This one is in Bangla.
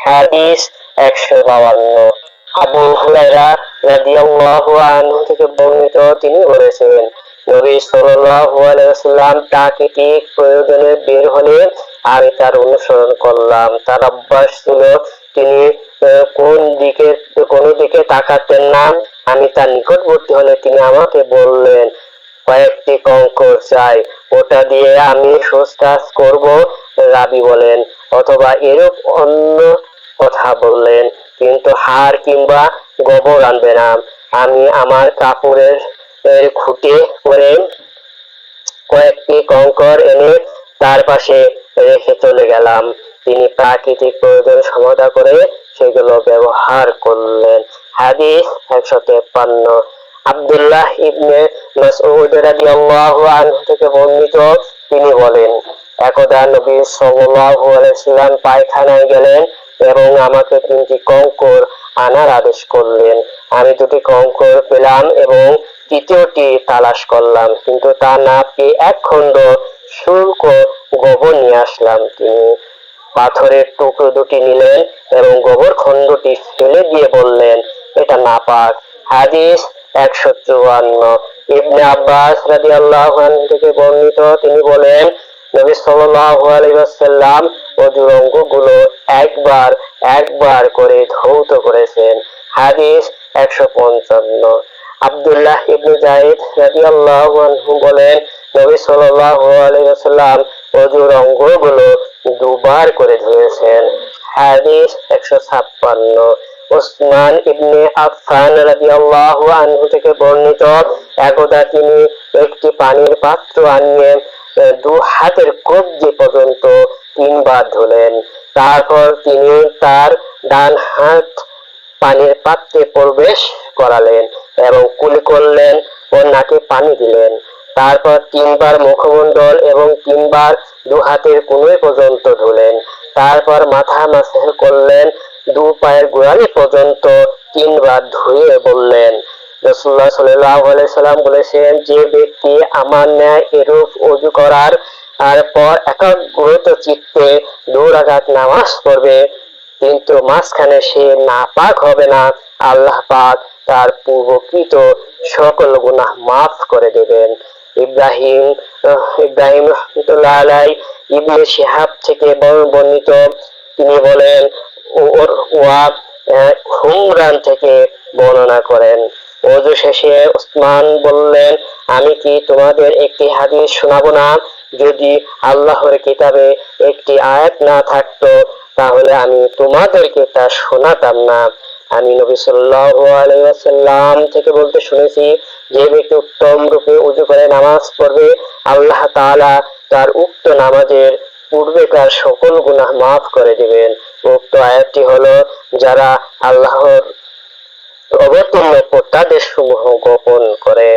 হাদিস 152। আবু হুরায়রা রাদিয়াল্লাহু আনহু থেকে বর্ণিত, তিনি বলেছেন, নবী সাল্লাল্লাহু আলাইহি ওয়াসাল্লাম প্রাকৃতিক প্রয়োজনে বের হলে আমি তার অনুসরণ করলাম। তার অভ্যাস ছিল তিনি কোনো দিকে তাকাতেন না। আমি তার নিকটবর্তী হলে তিনি আমাকে বললেন, কয়েকটি কঙ্কর চাই, ওটা দিয়ে আমি সোজ কাজ করব। রাবী বলেন, অথবা এরূপ অন্য কথা বললেন, কিন্তু হাড় কিংবা গোবর আনবে না। আমি আমার কাপড়ের খুঁটে করে কয়েকটি কঙ্কর এনে তার পাশে রেখে চলে গেলাম। তিনি প্রাকৃতিক প্রয়োজন সমাধা করে সেগুলো ব্যবহার করলেন। হাদিস 153। আব্দুল্লাহ ইবনে মাসউদ রাদিয়াল্লাহু আনহু থেকে বর্ণিত, তিনি বলেন, একদা নবী সাল্লাল্লাহু আলাইহি ওয়াসাল্লাম পায়খানায় গেলেন এবং আমাকে 3টি কঙ্কর আনার আদেশ করলেন। আমি 2টি কঙ্কর পেলাম এবং তৃতীয়টি তালাশ করলাম, কিন্তু তা না পেয়ে এক খণ্ড শুল্ক গোবর নিয়ে আসলাম। তিনি পাথরের টুকরো 2টি নিলেন এবং গোবর খণ্ডটি ফেলে দিয়ে বললেন, এটা নাপাক। হাদিস 154। ইবনে আব্বাস রাদিয়াল্লাহু আনহু থেকে বর্ণিত, তিনি বলেন, নবী সাল্লাল্লাহু আলাইহি ওয়াসাল্লাম ওযুর অঙ্গগুলো একবার একবার করে ধৌত করেছেন। হাদিস 155। আব্দুল্লাহ ইবনে যায়েদ রাদিয়াল্লাহু আনহু বলেন, নবী সাল্লাল্লাহু আলাইহি ওয়াসাল্লাম ওযুর অঙ্গগুলো 2বার করে ধুয়েছেন। হাদিস 156। উসমান ইবনে আফফান রাদিয়াল্লাহু আনহু থেকে বর্ণিত, একদা তিনি একটি পানির পাত্র আনিয়ে 2 হাতের কবজি পর্যন্ত 3বার ধুলেন। তারপর তিনি তার ডান হাত পানির পাত্রে প্রবেশ করালেন এবং কুলি করলেন ও নাকে পানি দিলেন। তারপর 3বার মুখমণ্ডল এবং 3বার 2 হাতের কনুই পর্যন্ত ধুলেন। তারপর মাথা মাসহ করলেন। 2 পায়ের গোড়ালি পর্যন্ত 3বার ধুয়ে বললেন, রাসূলুল্লাহ সাল্লাল্লাহু আলাইহি সাল্লাম বলেছেন, যে ব্যক্তি আমার ন্যায় এরূপ ওযু করার পর একাগ্রত চিত্তে 2 রাকাত নামাজ পড়বে, কিন্তু মাঝখানে সে নাপাক হবে না, আল্লাহ পাক তার পূর্বকৃত সকল গুনাহ মাফ করে দেবেন। ইব্রাহিম রাহমাতুল্লাহ আলাইহি ইবনে শিহাব থেকে বর্ণিত, তিনি বলেন, ওয়া হুমরান থেকে বর্ণনা করেন, ওযু শেষে উসমান বললেন, আমি কি তোমাদের একটি হাদিস শোনাবো না? যদি আল্লাহর কিতাবে একটি আয়াত না থাকতো তাহলে আমি তোমাদেরকে তা শোনাতাম না। আমি নবী সাল্লাল্লাহু আলাইহি ওয়াসাল্লাম থেকে বলতে শুনেছি, যে ব্যক্তি উত্তম রূপে ওযু করে নামাজ পড়বে, আল্লাহ তাআলা তার উক্ত নামাজের পূর্বেকার সকল গুনাহ মাফ করে দিবেন। উক্ত আয়াতটি হলো, যারা আল্লাহর অবতীর্ণ প্রত্যাদেশ সমূহ গোপন করে।